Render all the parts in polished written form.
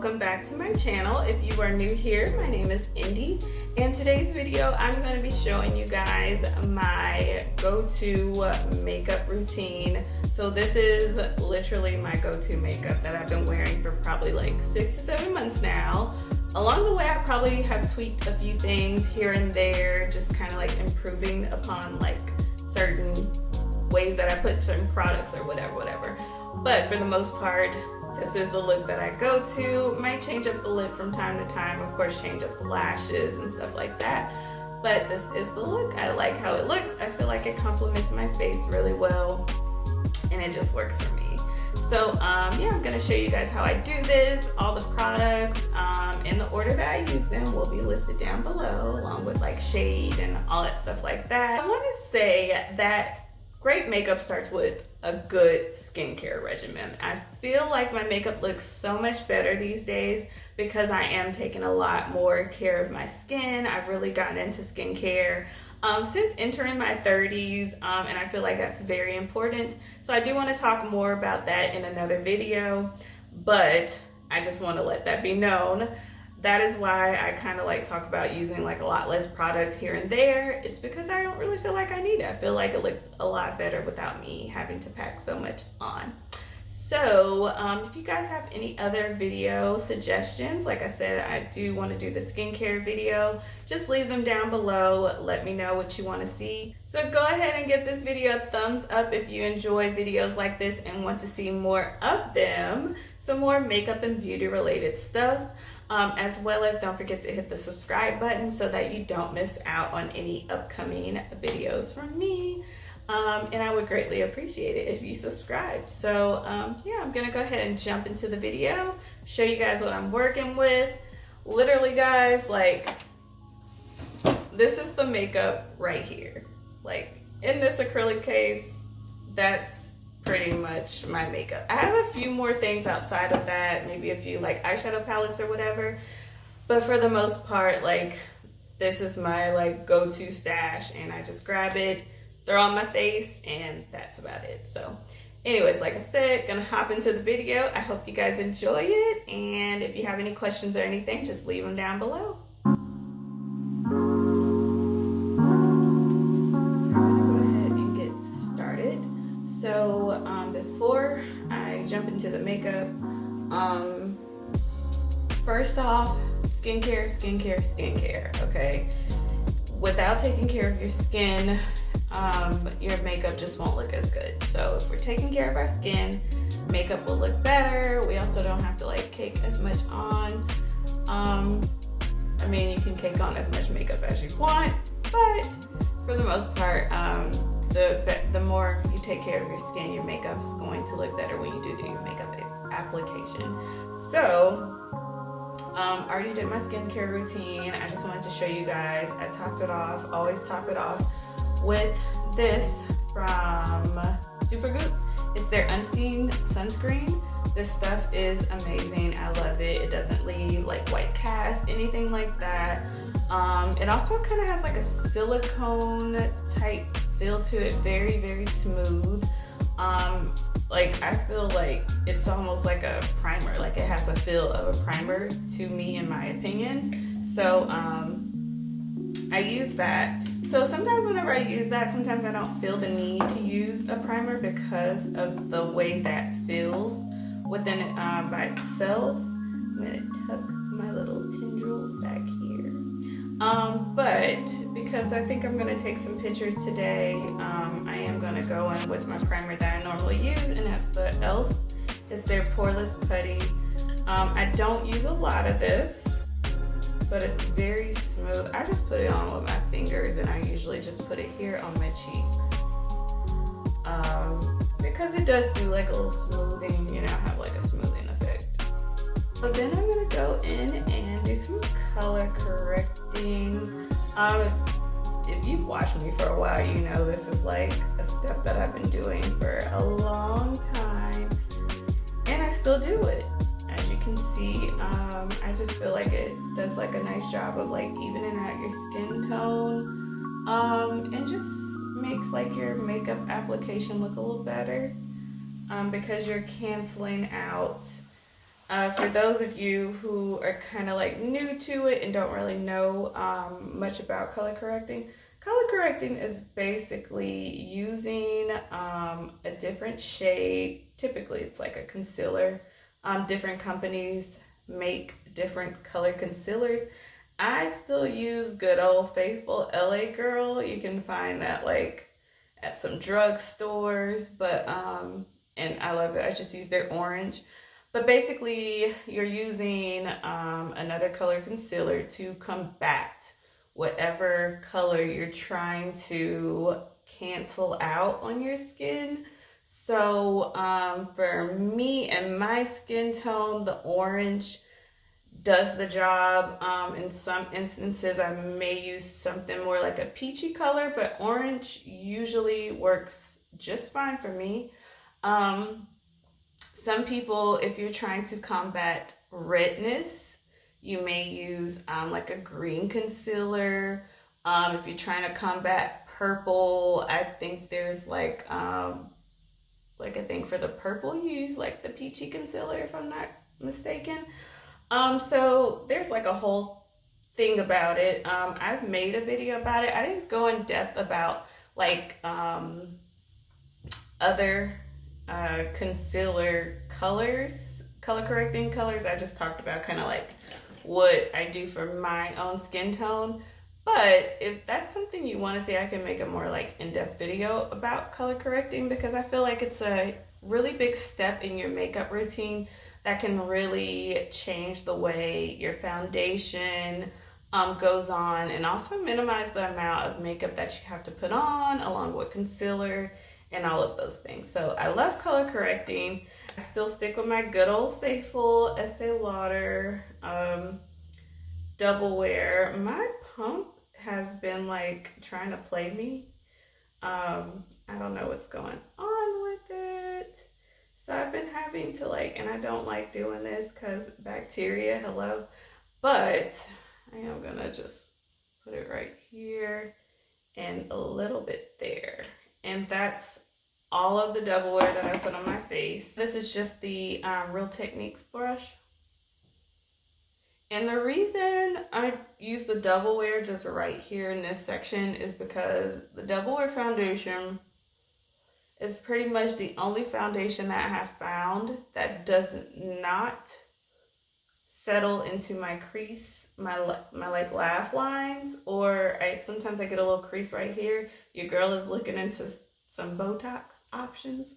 welcome back to my channel. If you are new here, my name is Indy. In today's video, I'm going to be showing you guys my go-to makeup routine. So this is literally my go-to makeup that I've been wearing for probably like 6 to 7 months now. Along the way, I probably have tweaked a few things here and there, just kind of like improving upon like certain ways that I put certain products or whatever. But for the most part, this is the look that I go to. Might change up the lip from time to time, of course, change up the lashes and stuff like that. But this is the look. I like how it looks. I feel like it complements my face really well, and it just works for me. So yeah, I'm gonna show you guys how I do this. All the products in the order that I use them will be listed down below, along with like shade and all that stuff like that. I want to say that great makeup starts with a good skincare regimen. I feel like my makeup looks so much better these days because I am taking a lot more care of my skin. I've really gotten into skincare since entering my 30s, and I feel like that's very important. So I do want to talk more about that in another video, but I just want to let that be known. That is why I kind of like talk about using like a lot less products here and there. It's because I don't really feel like I need it. I feel like it looks a lot better without me having to pack so much on. So if you guys have any other video suggestions, like I said, I do want to do the skincare video. Just leave them down below. Let me know what you want to see. So go ahead and give this video a thumbs up if you enjoy videos like this and want to see more of them. Some more makeup and beauty related stuff. As well as don't forget to hit the subscribe button so that you don't miss out on any upcoming videos from me. And I would greatly appreciate it if you subscribe. So yeah, I'm gonna go ahead and jump into the video, show you guys what I'm working with. Literally guys, like this is the makeup right here. Like in this acrylic case, that's pretty much my makeup. I have a few more things outside of that, maybe a few like eyeshadow palettes or whatever, but for the most part, like this is my like go-to stash, and I just grab it, throw on my face, and that's about it. So anyways, like I said, gonna hop into the video. I hope you guys enjoy it, and if you have any questions or anything, just leave them down below. So before I jump into the makeup, first off, skincare, okay? Without taking care of your skin, your makeup just won't look as good. So if we're taking care of our skin, makeup will look better. We also don't have to like cake as much on. I mean, you can cake on as much makeup as you want, but for the most part, the more you take care of your skin, your makeup is going to look better when you do your makeup application. So, I already did my skincare routine. I just wanted to show you guys. I topped it off, always top it off with this from Supergoop. It's their Unseen Sunscreen. This stuff is amazing. I love it. It doesn't leave like white cast, anything like that. It also kind of has like a silicone type feel to it, very smooth. Like I feel like it's almost like a primer, like it has a feel of a primer to me, in my opinion. So I use that. So sometimes whenever I use that, sometimes I don't feel the need to use a primer because of the way that feels within it by itself. I'm gonna tuck my little tendrils back here. But because I think I'm gonna take some pictures today, I am gonna go in with my primer that I normally use, and that's the e.l.f. It's their Poreless Putty. I don't use a lot of this, but it's very smooth. I just put it on with my fingers, and I usually just put it here on my cheeks. Because it does do like a little smoothing, you know, have like a smoothing effect. So then I'm gonna go in and do some color correcting. If you've watched me for a while, you know this is like a step that I've been doing for a long time, and I still do it. As you can see, I just feel like it does like a nice job of like evening out your skin tone, and just makes like your makeup application look a little better, because you're canceling out For those of you who are kind of like new to it and don't really know much about color correcting is basically using a different shade. Typically it's like a concealer. Different companies make different color concealers. I still use good old faithful LA Girl. You can find that like at some drugstores, but and I love it. I just use their orange. But basically, you're using another color concealer to combat whatever color you're trying to cancel out on your skin. So for me and my skin tone, the orange does the job. In some instances, I may use something more like a peachy color, but orange usually works just fine for me. Some people, if you're trying to combat redness, you may use like a green concealer. If you're trying to combat purple, I think there's like I think for the purple, you use like the peachy concealer, if I'm not mistaken. So there's like a whole thing about it. I've made a video about it. I didn't go in depth about like other concealer colors, color correcting colors. I just talked about kind of like what I do for my own skin tone. But if that's something you want to see, I can make a more like in-depth video about color correcting, because I feel like it's a really big step in your makeup routine that can really change the way your foundation goes on, and also minimize the amount of makeup that you have to put on along with concealer and all of those things. So I love color correcting. I still stick with my good old faithful Estee Lauder Double Wear. My pump has been like trying to play me. I don't know what's going on with it. So I've been having to like, and I don't like doing this because bacteria, hello. But I am gonna just put it right here and a little bit there. And that's all of the double wear that I put on my face. This is just the Real Techniques brush. And the reason I use the double wear just right here in this section is because the double wear foundation is pretty much the only foundation that I have found that does not settle into my crease, my like laugh lines, or sometimes I get a little crease right here. Your girl is looking into some Botox options.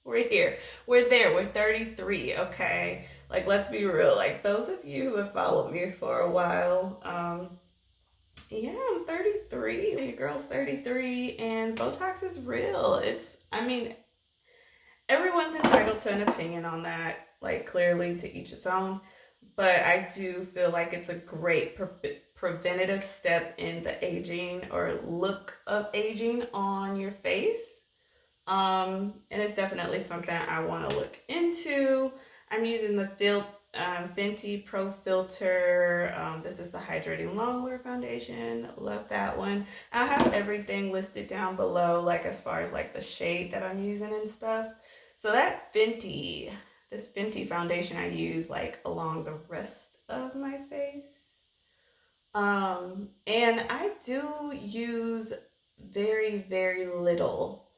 We're here. We're there. We're 33, okay? Like, let's be real. Like, those of you who have followed me for a while, yeah, I'm 33. Your girl's 33, and Botox is real. I mean, everyone's entitled to an opinion on that. Like, clearly, to each its own. But I do feel like it's a great preventative step in the aging or look of aging on your face. And it's definitely something I want to look into. I'm using the Fenty Pro Filt'r. This is the Hydrating Longwear Foundation. Love that one. I have everything listed down below, like as far as like the shade that I'm using and stuff. So that this Fenty foundation I use like along the rest of my face. And I do use very, very little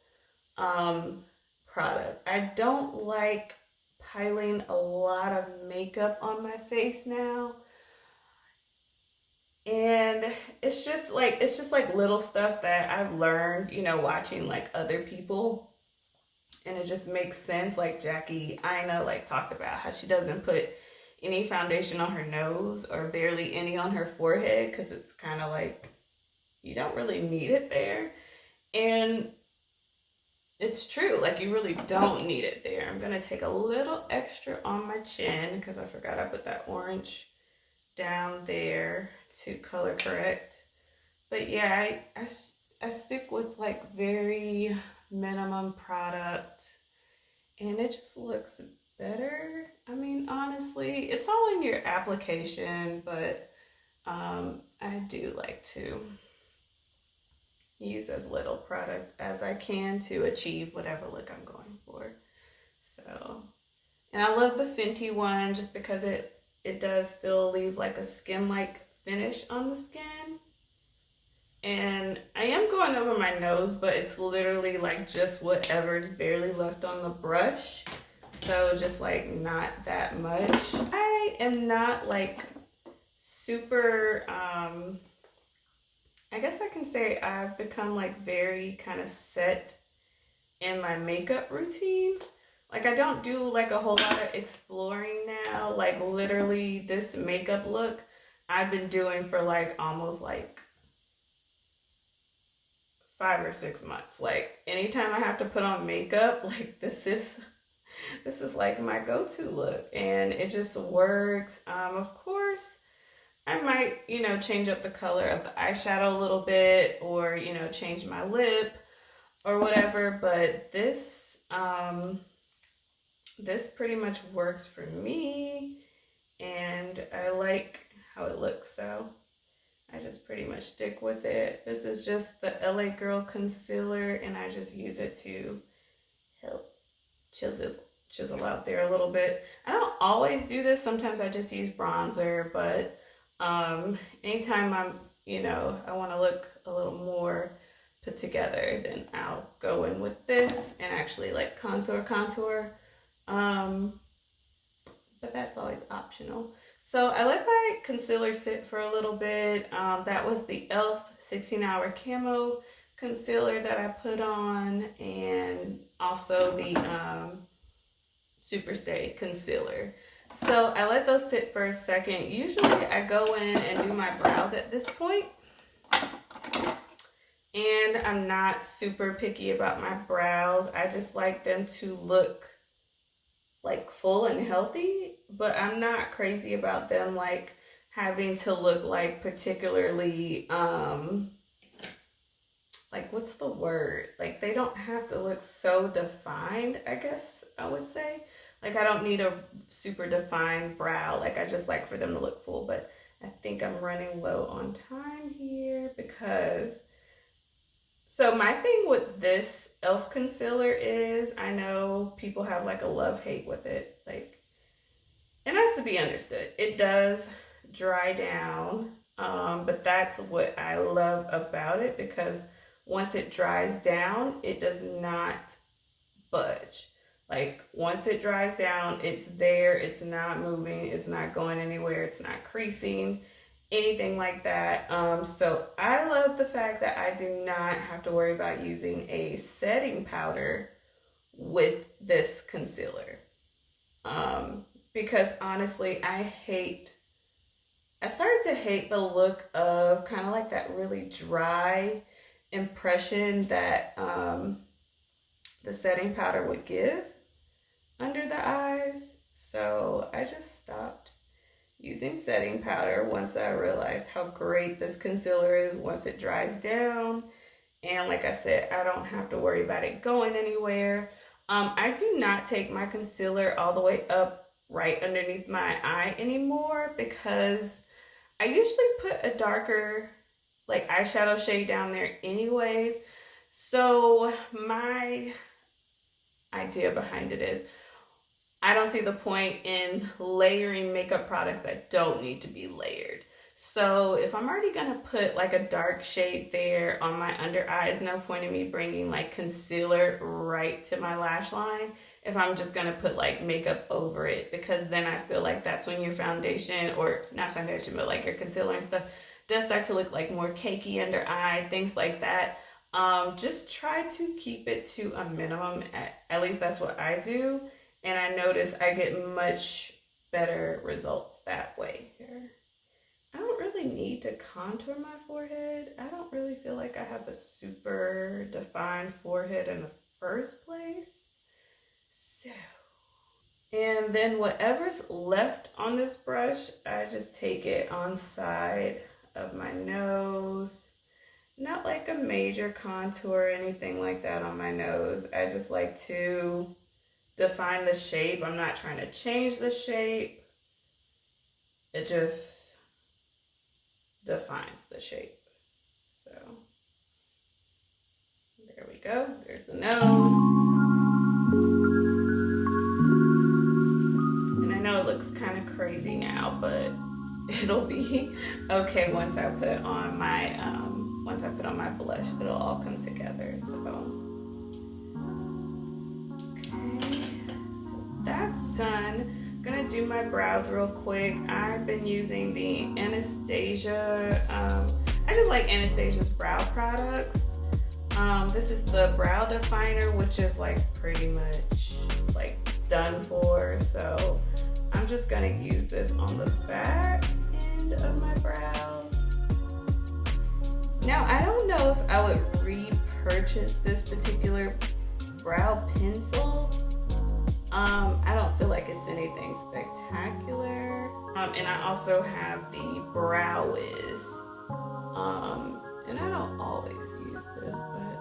product. I don't like piling a lot of makeup on my face now. And it's just like little stuff that I've learned, you know, watching like other people. And it just makes sense. Like Jackie Aina like talked about how she doesn't put any foundation on her nose or barely any on her forehead, because it's kind of like you don't really need it there. And it's true, like you really don't need it there. I'm gonna take a little extra on my chin because I forgot I put that orange down there to color correct. But yeah, I stick with like very minimum product, and it just looks better. I mean, honestly, it's all in your application, but I do like to use as little product as I can to achieve whatever look I'm going for. So And I love the Fenty one just because it does still leave like a skin-like finish on the skin. And I am going over my nose, but it's literally like just whatever's barely left on the brush. So just like not that much. I am not like super, I guess I can say I've become like very kind of set in my makeup routine. Like I don't do like a whole lot of exploring now. Like literally this makeup look I've been doing for like almost like 5 or 6 months. Like anytime I have to put on makeup, like this is like my go-to look, and it just works. Of course I might, you know, change up the color of the eyeshadow a little bit, or, you know, change my lip or whatever, but this this pretty much works for me, and I like how it looks, so I just pretty much stick with it. This is just the LA Girl concealer, and I just use it to help chisel out there a little bit. I don't always do this. Sometimes I just use bronzer, but anytime I'm, you know, I want to look a little more put together, then I'll go in with this and actually like contour. But that's always optional. So I let my concealer sit for a little bit. That was the e.l.f. 16-hour Camo concealer that I put on, and also the Superstay concealer. So I let those sit for a second. Usually I go in and do my brows at this point. And I'm not super picky about my brows. I just like them to look like full and healthy, but I'm not crazy about them like having to look like particularly, like what's the word? Like they don't have to look so defined, I guess I would say. Like I don't need a super defined brow. Like I just like for them to look full, but I think I'm running low on time here because, so my thing with this e.l.f. concealer is, I know people have like a love-hate with it. Like, it has to be understood. It does dry down, but that's what I love about it, because once it dries down, it does not budge. Like once it dries down, it's there, it's not moving, it's not going anywhere, it's not creasing, anything like that. So I love the fact that I do not have to worry about using a setting powder with this concealer. Because honestly, I started to hate the look of kind of like that really dry impression that the setting powder would give under the eyes. So I just stopped using setting powder once I realized how great this concealer is once it dries down. And like I said, I don't have to worry about it going anywhere. I do not take my concealer all the way up right underneath my eye anymore, because I usually put a darker like eyeshadow shade down there anyways. So my idea behind it is, I don't see the point in layering makeup products that don't need to be layered. So if I'm already gonna put like a dark shade there on my under eyes, no point in me bringing like concealer right to my lash line if I'm just gonna put like makeup over it, because then I feel like that's when your foundation, or not foundation, but like your concealer and stuff does start to look like more cakey under eye, things like that. Just try to keep it to a minimum, at least that's what I do. And I notice I get much better results that way. Here, I don't really need to contour my forehead. I don't really feel like I have a super defined forehead in the first place. So, and then whatever's left on this brush, I just take it on side of my nose. Not like a major contour or anything like that on my nose. I just like to define the shape. I'm not trying to change the shape. It just defines the shape. So there we go. There's the nose. crazy now, but it'll be okay once I put on my blush. It'll all come together. So okay, so that's done. I'm gonna do my brows real quick. I've been using the Anastasia. I just like Anastasia's brow products. This is the brow definer, which is like pretty much like done for. So I'm just gonna use this on the back end of my brows. Now, I don't know if I would repurchase this particular brow pencil. I don't feel like it's anything spectacular. And I also have the Brow Wiz. And I don't always use this, but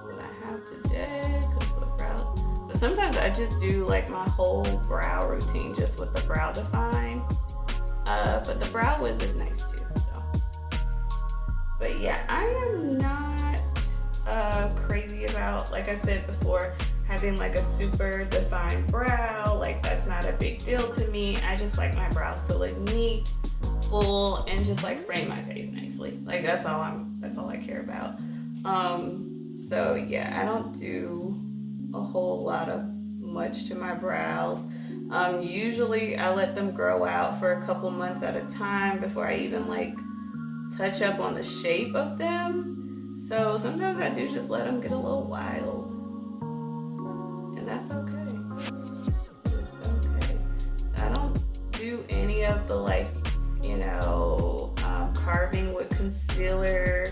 what I have today, because the brow. But sometimes I just do like my whole brow routine just with the brow define. But the Brow Wiz is nice too. But yeah, I am not crazy about, like I said before, having like a super defined brow. Like that's not a big deal to me. I just like my brows to look neat, full, and just like frame my face nicely. Like that's all I care about. So yeah, I don't do a whole lot of much to my brows. Usually I let them grow out for a couple months at a time before I even like touch up on the shape of them. So sometimes I do just let them get a little wild, and that's okay. It's okay. So I don't do any of the like, you know, carving with concealer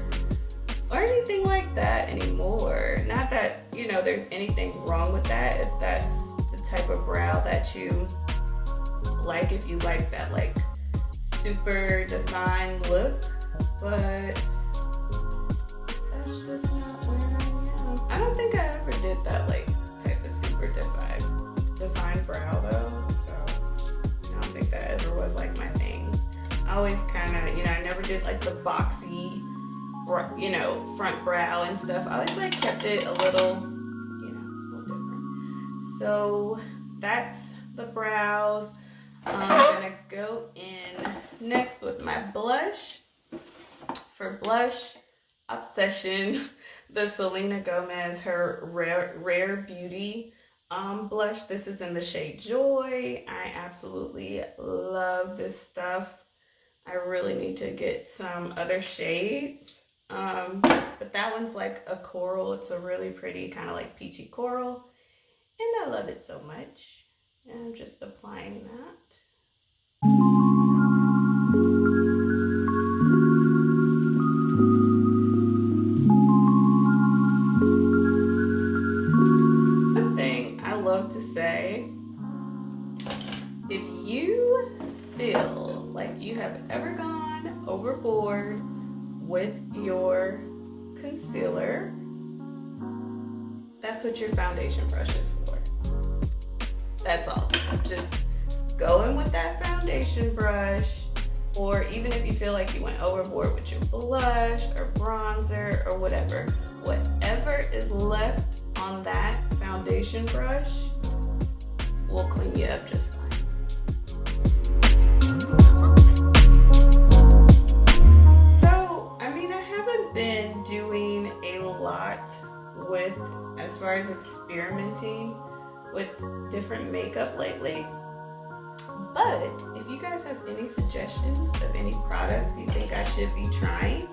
or anything like that anymore. Not that, you know, there's anything wrong with that if that's the type of brow that you like, if you like that like super defined look. But that's just not where I am. I don't think I ever did that like type of super defined brow though. So I don't think that ever was like my thing. I always kind of, you know, I never did like the boxy, you know, front brow and stuff. I always like kept it a little, you know, a little different. So that's the brows. I'm gonna go in next with my blush. For blush, Obsession, the Selena Gomez, her Rare Beauty blush. This is in the shade Joy. I absolutely love this stuff. I really need to get some other shades. But that one's like a coral. It's a really pretty kind of like peachy coral. And I love it so much. And I'm just applying that. To say, if you feel like you have ever gone overboard with your concealer, that's what your foundation brush is for. That's all. Just go in with that foundation brush, or even if you feel like you went overboard with your blush or bronzer or whatever is left on that foundation brush will clean you up just fine. So, I mean, I haven't been doing a lot with, as far as experimenting with different makeup lately. But if you guys have any suggestions of any products you think I should be trying,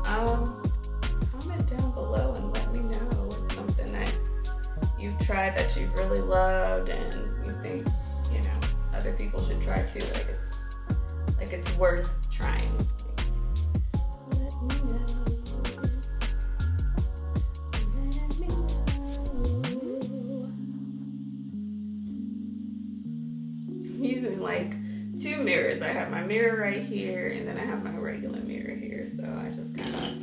comment down below and let me know. It's something that you've tried that you've really loved and you think, you know, other people should try too. Like it's worth trying. Let me know. Let me know. I'm using like two mirrors. I have my mirror right here and then I have my regular mirror here. So I just kind of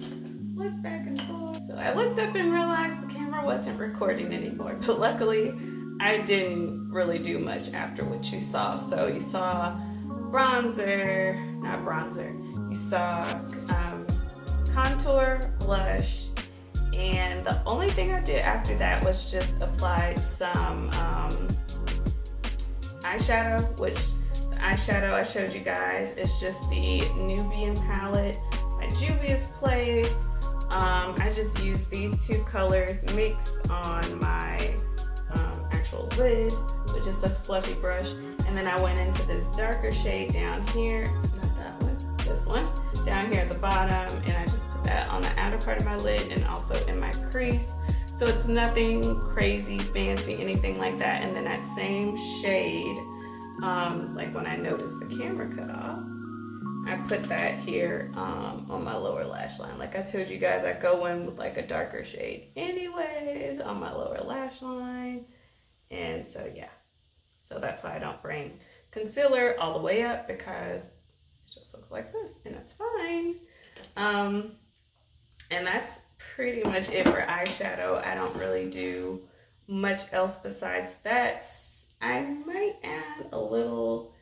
look back and forth. So I looked up and realized the camera wasn't recording anymore, but luckily I didn't really do much after what you saw. So you saw bronzer, not bronzer, you saw contour, blush, and the only thing I did after that was just applied some eyeshadow, which the eyeshadow I showed you guys is just the Nubian palette by Juvia's Place. I just used these two colors mixed on my actual lid with just a fluffy brush, and then I went into this darker shade down here, not that one, this one, down here at the bottom, and I just put that on the outer part of my lid and also in my crease. So it's nothing crazy, fancy, anything like that. And then that same shade, like when I noticed the camera cut off, I put that here on my lower lash line. Like I told you guys, I go in with like a darker shade anyways on my lower lash line. And so yeah, so that's why I don't bring concealer all the way up, because it just looks like this and it's fine. And that's pretty much it for eyeshadow. I don't really do much else besides that. I might add a little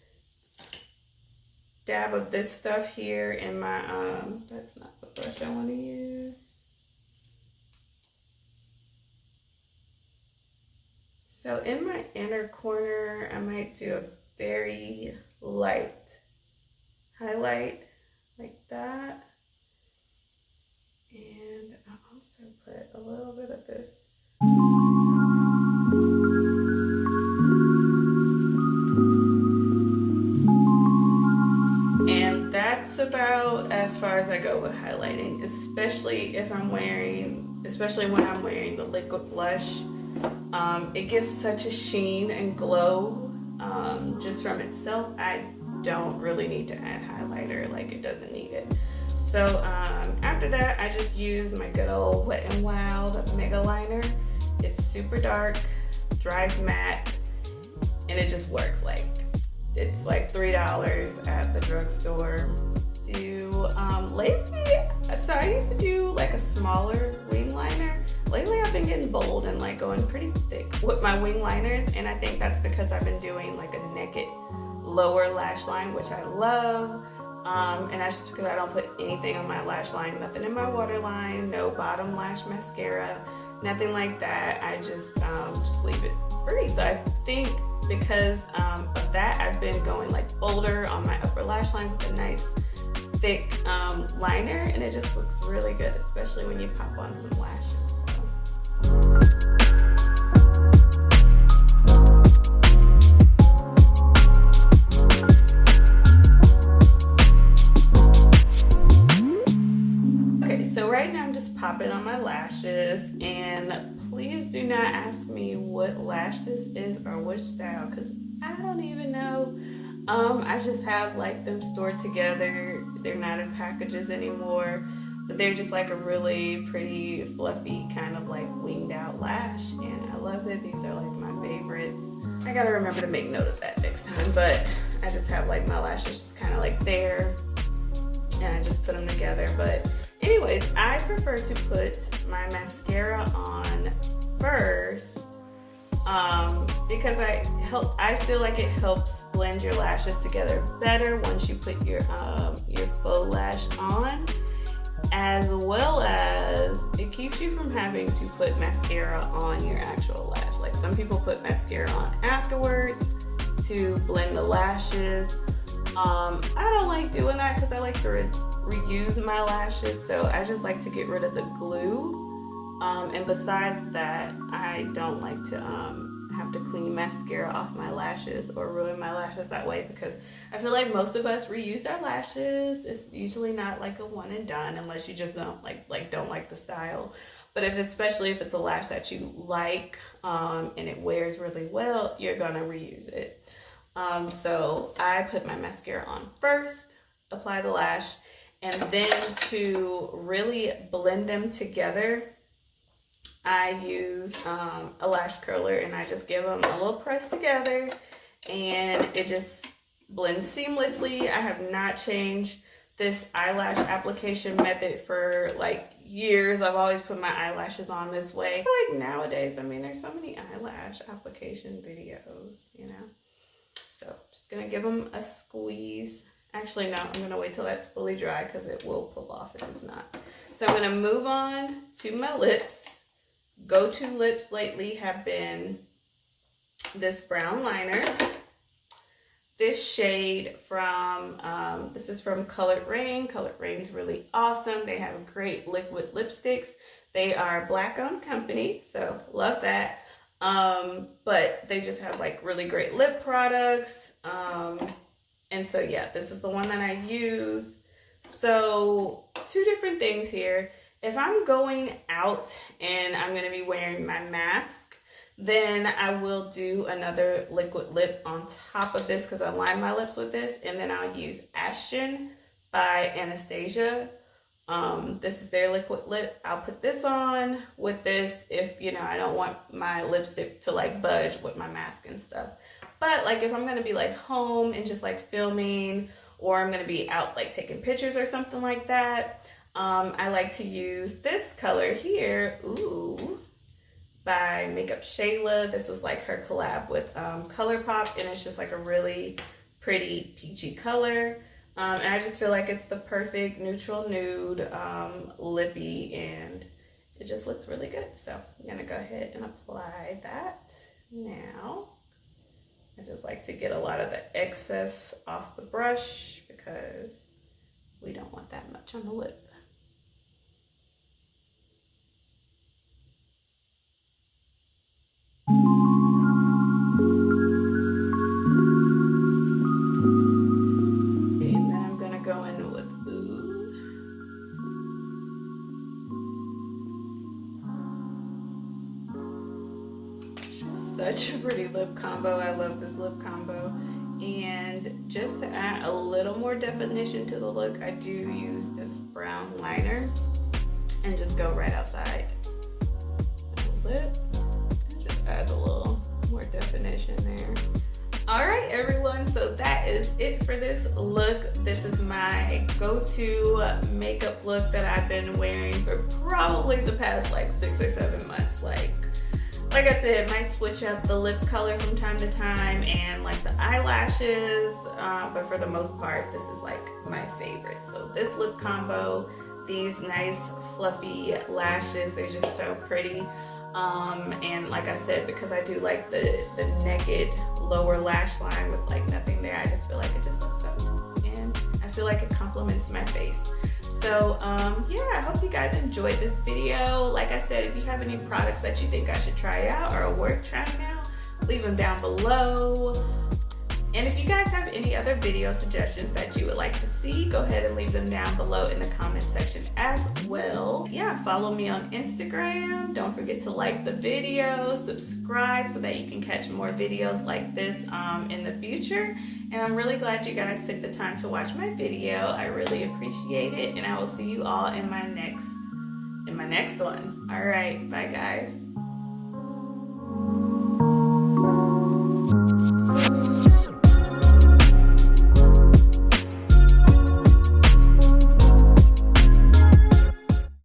dab of this stuff here in my, that's not the brush I want to use. So in my inner corner, I might do a very light highlight like that. And I also put a little bit of this. And that's about as far as I go with highlighting, especially when I'm wearing the liquid blush. It gives such a sheen and glow just from itself. I don't really need to add highlighter, like it doesn't need it. So after that, I just use my good old Wet n Wild Mega Liner. It's super dark, dries matte, and it just works. Like it's like $3 at the drugstore. Lately, so I used to do like a smaller wing liner. Lately, I've been getting bold and like going pretty thick with my wing liners, and I think that's because I've been doing like a naked lower lash line, which I love. And that's just because I don't put anything on my lash line, nothing in my waterline, no bottom lash mascara, nothing like that. I just leave it free. So I think because of that, I've been going like bolder on my upper lash line with a nice thick liner, and it just looks really good, especially when you pop on some lashes. So right now I'm just popping on my lashes, and please do not ask me what lash this is or which style, because I don't even know. I just have like them stored together. They're not in packages anymore, but they're just like a really pretty fluffy kind of like winged out lash, and I love it. These are like my favorites. I gotta remember to make note of that next time, but I just have like my lashes just kind of like there, and I just put them together. But anyways, I prefer to put my mascara on first because I feel like it helps blend your lashes together better once you put your faux lash on, as well as it keeps you from having to put mascara on your actual lash. Like some people put mascara on afterwards to blend the lashes. I don't like doing that because I like to reuse my lashes, so I just like to get rid of the glue. And besides that, I don't like to have to clean mascara off my lashes or ruin my lashes that way, because I feel like most of us reuse our lashes. It's usually not like a one and done unless you just don't like the style. But especially if it's a lash that you like and it wears really well, you're gonna reuse it. So I put my mascara on first, apply the lash, and then to really blend them together, I use a lash curler, and I just give them a little press together, and it just blends seamlessly. I have not changed this eyelash application method for like years. I've always put my eyelashes on this way. Like nowadays, I mean, there's so many eyelash application videos, you know. So just gonna give them a squeeze. Actually, no, I'm gonna wait till that's fully dry because it will pull off if it's not. So I'm gonna move on to my lips. Go-to lips lately have been this brown liner. this shade from, this is from Colored Raine. Colored Raine's really awesome. They have great liquid lipsticks. They are a Black-owned company, so love that. But they just have like really great lip products. And so yeah, this is the one that I use. So 2 different things here. If I'm going out and I'm gonna be wearing my mask, then I will do another liquid lip on top of this because I line my lips with this, and then I'll use Ashton by Anastasia. This is their liquid lip. I'll put this on with this if, you know, I don't want my lipstick to like budge with my mask and stuff. But like if I'm gonna be like home and just like filming, or I'm gonna be out like taking pictures or something like that, I like to use this color here, ooh, by Makeup Shayla. This was like her collab with ColourPop, and it's just like a really pretty peachy color. And I just feel like it's the perfect neutral nude, lippy, and it just looks really good. So I'm gonna go ahead and apply that now. I just like to get a lot of the excess off the brush because we don't want that much on the lip. Such a pretty lip combo. I love this lip combo. And just to add a little more definition to the look, I do use this brown liner and just go right outside the lip. It just adds a little more definition there. All right, everyone, so that is it for this look. This is my go-to makeup look that I've been wearing for probably the past like 6 or 7 months. Like I said, might switch up the lip color from time to time and like the eyelashes, but for the most part, this is like my favorite. So this lip combo, these nice fluffy lashes, they're just so pretty. And like I said, because I do like the naked lower lash line with like nothing there, I just feel like it just looks so nice, and I feel like it complements my face. So yeah, I hope you guys enjoyed this video. Like I said, if you have any products that you think I should try out or are worth trying out, leave them down below. And if you guys have any other video suggestions that you would like to see, go ahead and leave them down below in the comment section as well. Yeah, follow me on Instagram. Don't forget to like the video, subscribe so that you can catch more videos like this in the future. And I'm really glad you guys took the time to watch my video. I really appreciate it, and I will see you all in my next one. All right, bye guys.